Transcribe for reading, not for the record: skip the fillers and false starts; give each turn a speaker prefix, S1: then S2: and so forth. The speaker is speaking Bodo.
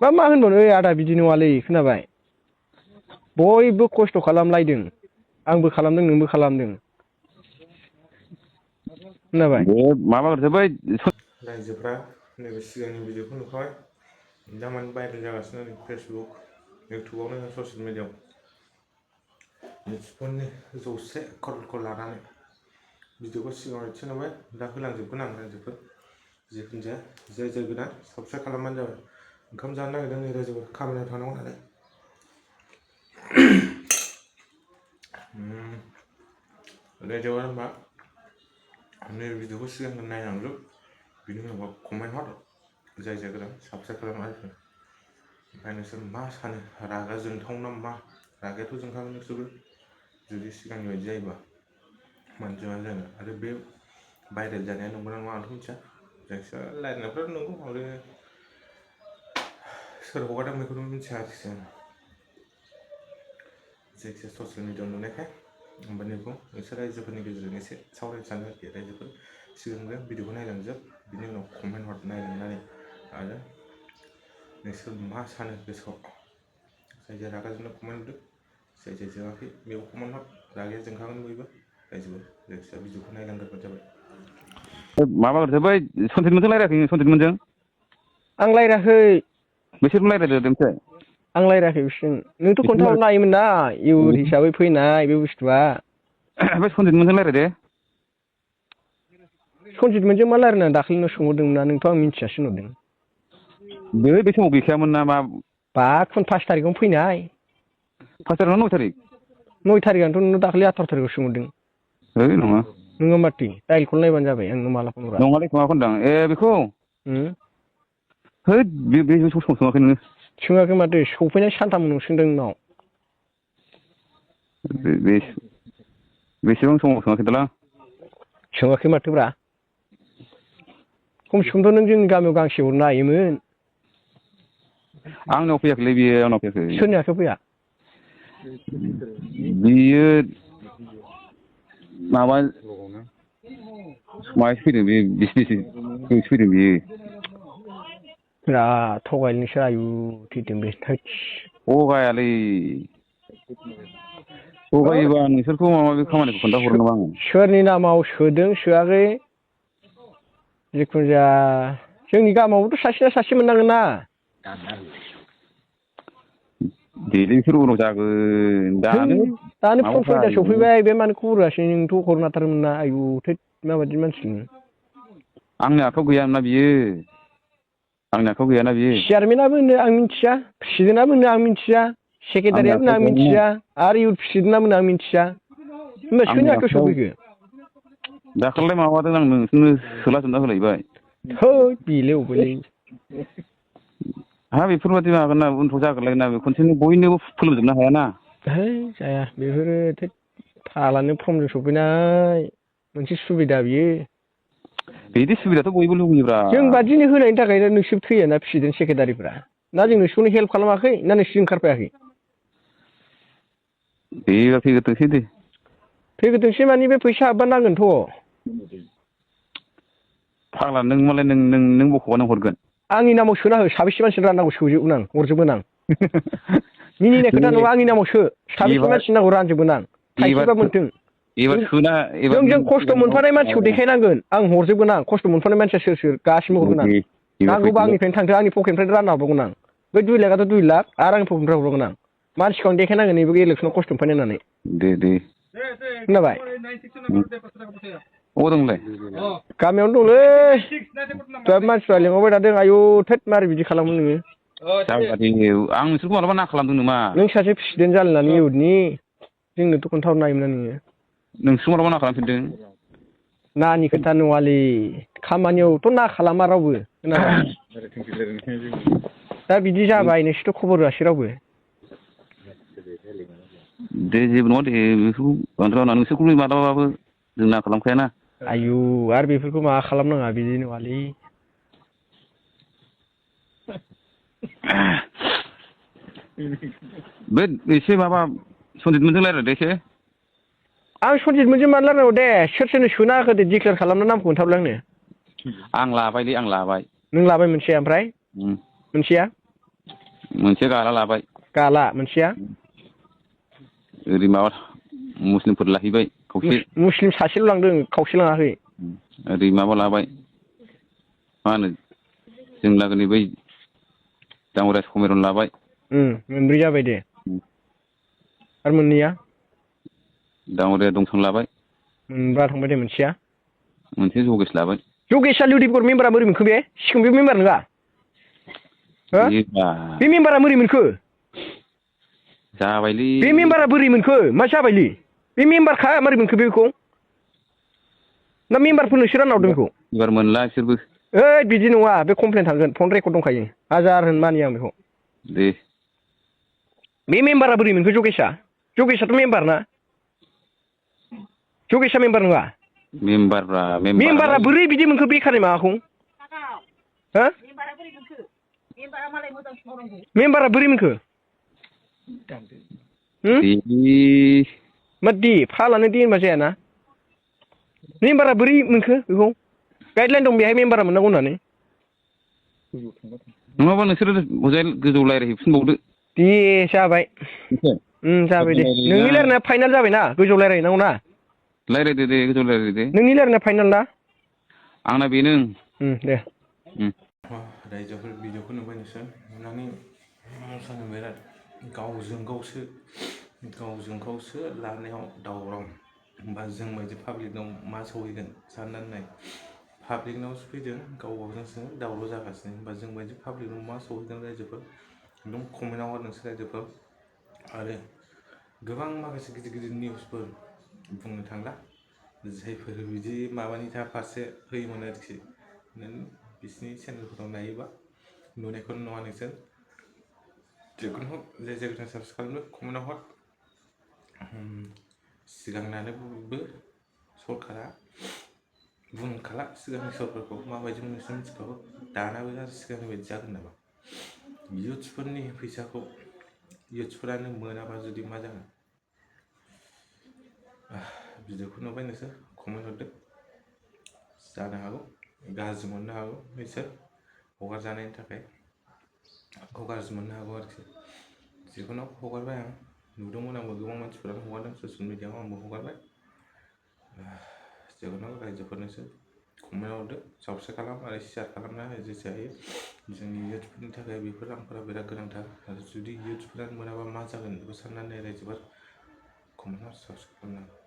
S1: मा होनबावनो आदा बिदि नङालै खोनाबाय बयबो खस्थ' खालामलायदों आंबो खालामदों नोंबो खालामदों खोनाबाय
S2: माबा बै
S3: रायजोफ्रा नैबे सिगांनि भिडिअखौ नुखाबाय दा माने भाइरेल जागासिनो फेसबुक इउटुबावनो ससियेल मिडियाआव निटसपननि 100 क'रलखौ लानानै भिडिअखौ सिगाङाव एसे नुबाय दा होलांजोबगोन आं रायजोफोर जिखुनु जाया जाय गोदान साबस्क्राइब खालामबानो जाबाय ओंखाम जानो नागिरदों नै रायजोफोर खामानियाव थांनांगौ नालाय रायजोआ होनबा नैबे भिडिअखौ सिगां नायनांजोब बिनि उनाव कमेन्ट हर जाय गोदान साबस्क्राइब खालामनानै ओमफ्राय नोंसोर मा सानो रागा जोंथावना मा रागायाथ' जोंखागोन नोंसोरबो जुदि सिगांनि बायदि जायोबा मानसिया जानो आरो बे भाइरेल जानाया नंगौना नङा आंथ' मिथिया जायखिया रायलायनायफ्रा नंगौ आरो सोर हगारदों बेखौथ' मिथिया आरोखि जायखिया ससियेल मिडियाआव नुनायखाय ओमफ्राय नैखौ नोंसोर रायजोफोरनि गेजेरजों एसे सावरायनो सानो आरोखि रायजोफोर सिगांग्रो भिडिअखौ नायलांजोब बिनि उनाव कमेन्ट हर नायलांनानै आरो नोंसोर मा सानो गोसोआव जाय रागा जोंनो कमेन्ट हरदो जाय जोङाखै बेयाव कमेन्ट हर रागाया जोंखागोन बयबो रायजोफोर जायखिया भिडिअखौ नायलांग्रोबानो जाबाय
S2: माबा बै सन्जितमोनजों रायलायाखै सन्जितमोनजों
S1: आं रायलायाखै
S2: बिसोरजों रायलायदो ओमफ्राय
S1: आं रायलायाखै बिसोरजों नोंथ' खोन्थाहरनो हायोमोन ना इयुथ हिसाबै फैनाय बे बुस्थुआ
S2: बै सन्जितमोनजों रायलायदो
S1: सन्जितमोनजों मा रायलायनो दाख्लैनो सोंहरदोंमोन ना नोंथ' आं मिथियासो होनहरदों
S2: बे समाव गैखायामोन ना मा
S1: बा 5 थारिखआवनो फैनाय
S2: 5 थारिख ना 9 थारिख
S1: 9 थारिखआनोथ' नोंनाव दाख्लै 18 थारिखआव सोंहरदों
S2: है नङा
S1: नङा माथो डाइलखौ नायबानो जाबाय आंनो माला फन हरा
S2: नङालै माखौ होनदां बेखौ है बे सम सोङाखै नोङो
S1: सोङाखै माथो सफैनाय सानथाम उनाव सोंदों नोंनाव
S2: बेसेबां समाव सोङाखै दालां
S1: सोङाखै माथोब्रा खमसे खमथ' नों जोंनि गामियाव गांसे हरनो हायोमोन
S2: आंनाव फैयाखैलै बियो आंनाव फैयाखै
S1: सोरनि आखायाव फैया
S2: बियो माबा माबासो फैदों बे बिसनिसो फैदों बियो
S1: बिराद थगायलै नोंसोर आयु थैदों बे
S2: थगायालै थगायोबा नोंसोरखौ माबा माबि खामानिखौ खोन्थाहरो नामा आङो
S1: सोरनि नामाव सोदों सोआखै जिखुनु जाया जोंनि गामियावबोथ' सासे ना सासे मोननांगोन ना
S2: देलै बिसोर उनाव जागोन
S1: दानो फन 6ता सफैबाय बे मानो खबर होआसै नोंथ' हरनो हाथारोमोन ना आयु थै माबायदि मानसि नोङो
S2: आंनि आखायाव गैयामोनना बियो आंनि आखायाव गैयाना बियो
S1: चेयारमेनाबो होनो आं मिथिया प्रेसिडेन्टआबो होनो आं मिथिया
S2: आंनि
S1: सेक्रेटारियाबो होनो आं
S2: आखायाव गैयामोन
S1: मिथिया आरो इउथ प्रेसिडेन्टआबो होनो आं मिथिया होमबा सोरनि आखायाव सफैखो
S2: दाखालिलाय माबादों आं नोंसोरनो सोलाजोबना होलायबाय
S1: थै बेलाय अबेलै
S2: हा बेफोरबायदि माबागोन ना उनफ्राव जागोनलाय ना बे खनसेनो बयनोबो फोलोमजोबनो हायाना
S1: है जाया बेफोरो फालानो फर्मजों सफैनाय मोनसे सुबिदा बियो
S2: बिदि सुबिदाथ' बयबो लुगैयोब्रा
S1: जों बादिनो होनायनि थाखायनो नोंसोर थैयाना प्रेसिडेन्ट सेक्रेटारिफ्रा ना जों नोंसोरखौनो हेल्प खालामाखै ना नोंसोर ओंखारफायाखै
S2: फैबा फैग्रोथोंसै दे
S1: फैग्रोथोंसै मानि बे फैसा हाबबा नांगोनथ'
S2: फाग्ला नों मालाय नों बख'बा नों हरगोन
S1: आंनि नामाव सोना हो साबेसे मानसि राननांगौ सोजोबगोन आं हरजोबगोन आं मिनिनाय खोथा नङा आंनि नामाव सो साबेसे मानसि नांगौ रानजोबगोन आं थाइसेबा मोन्थों जों खस्थ' मोनफानाय मानसिखौ देखायनांगोन आं हरजोबगोन आं खस्थ' मोनफानाय मानसिया सोर गासिबो हरगोन आं नांगौबा आंनिफ्रायनो थांथों आंनि पकेटनिफ्राय रानना हरबावगोन आं बै 2 लाखआथ' 2 लाख आरो आंनि पकेटनिफ्राय हरबावगोन आं मानसिखौ आं देखायनांगोन नैबे इलेक्सनाव खस्थ' मोनफानाय होननानै
S2: दे
S1: खोनाबाय
S2: अबाव दं नोंलाय
S1: गामियावनो दंलै बिराद मानसिफ्रा लिंहरबाय थादों आयु थोद मारै बिदि खालामो नोङो
S2: आं नोंसोरखौ मालाबा ना खालामदों नामा
S1: नों सासे प्रेसिडेन्ट जालायनानै इउथनि जोंनोथ' खोन्थाहरनो हायोमोन ना नोङो
S2: नोंसोरखौ मालाबा ना खालामफेरदों
S1: नानि खोथा नङालै खामानियावथ' ना खालामा रावबो खोनाबाय दा बिदि जाबाय नोंसोरथ' खबर होआसै रावबो
S2: दे जेबो नङा दे बेफोरखौ बांद्राय नोंसोरखौ मालाबाबो जों ना खालामखायाना
S1: आयु आरो बेफोरखौ माबा खालामनाङा बिदि नङालै
S2: बे एसे माबा सन्जितमोनजों रायज्लायदो एसे
S1: आं सन्जितमोनजों मानो रायलायनांगौ दे सोर सोरनो सोना होखो दे डिक्लेयार खालामना नामखौ खोन्थाहरलाय आंनो
S2: आं लाबायलै आं लाबाय
S1: नों लाबाय मोनसे ओमफ्राय मोनसेया
S2: मोनसे गाला लाबाय
S1: गाला मोनसेया
S2: ओरै माबा मुस्लिमफोर लाहैबाय खावसे
S1: मुस्लिम सासेल' लांदों खावसे लाङाखै
S2: ओरै माबा लाबाय मा होनो जों लागोनि बै दांवराय समिरन लाबाय
S1: मोनब्रै जाबाय दे आरो मोननैया
S2: दांवराया दंथां लाबाय
S1: मोनबा थांबाय दे मोनसेया
S2: मोनसे जगेश लाबाय
S1: जगेशआ लिउदिपुर मेम्बारा बोरै मोनखो बे सिगां बे मेम्बार नङा बे मेम्बारा बोरै मोनखो
S2: जाबायलै
S1: बे मेम्बारा बोरै मोनखो मा जाबायलै बे मेम्बारखा मारै मोनखो बेखौ ना मेम्बारफोर नोंसोर रानना हरदों बेखौ
S2: एबार मोनला बिसोरबो
S1: ओइ बिदि नङा बे कमप्लेन थांगोन फन रेकर्ड दंखायो हाजार होन मानिया आं बेखौ
S2: दे
S1: बे मेम्बारा बोरै मोनखो जगेशआथ' मेम्बार ना जगेशआ मेम्बार नङा मेम्बारा बोरै बिदि मोनखो बेखारनि माबाखौ हो मेम्बारा बोरै मोनखो मा दे फालानो दे होनबा जायाना मेम्बारा बोरै मोनखो बेखौ गाइडलाइन दं बेहाय मेम्बारा मोननांगौ होननानै
S2: नङाबा नोंसोरो हजाय गोजौ रायज्लायहैफिनबावदो
S1: दे जाबाय जाबाय दे नोंनि रायलायनाया फाइनाल जाबायना गोजौ रायलायहैनांगौ ना
S2: रायज्लायदो दे गोजौ रायज्लायदो
S1: नोंनि रायलायनाया फाइनाल ना
S2: आंना बेनो
S1: दे
S3: रायजोफोर भिडिअखौ नुबाय नोंसोर नुनानै मोसानो बिराद गावजों गावसो लानायाव दावराव होमबा जों बायदि पाब्लिकनाव मा सहैगोन साननानै नाय पाब्लिकनावसो फैदों गावजोंसो दावराव जागासिनो होमबा जों बायदि पाब्लिकनाव मा सहैगोन रायजोफोर एकदम कमेन्टआव हर नोंसोर रायजोफोर आरो गोबां माखासे गिदिर गिदिर निउसफोर बुंनो थांला जायफोर बिदि माबानि फारसे होयोमोन आरोखि नों बिसिनि चेनेलफोराव नायोबा नुनायखौनो नङा नोंसोर जिखुनु हक जाय जायगायाव साबसक्राइब खालामदो कमेन्टआव हर सिगांनानैबो सरकारा बुंखाला सिगांनि सरकारखौ माबायदि नोंसोर मिथिखागौ दानाबो आरो सिगांनि बायदि जागोन नामा इयुथ्सफोरनि फैसाखौ इयुथ्सफोरानो मोनाबा जुदि मा जागोन भिडिअखौ नुबाय नोंसोर कमेन्ट हरदो जानो हागौ गाज्रि मोननो हागौ नोंसोर हगारजानायनि थाखाय गाज्रि मोननो हागौ आरोखि जिखुनु हगारबाय आं नुदोंमोन आंबो गोबां मानसिफोरानो हगारदों ससियेल मिडियाआव आंबो हगारबाय जिखुनु रायजोफोरनोसो कमेन्ट हरदो साबस्क्राइब खालाम आरो शेयार खालामना हो जेसे हायो जोंनि इयुथ्सफोरनि थाखाय बेफोर रांफोरा बिराद गोनांथार आरो जुदि इयुथ्सफोरा मोनाबा मा जागोन बेखौ साननानै रायजोफोर कमेन्टआव साबस्क्राइब खालामना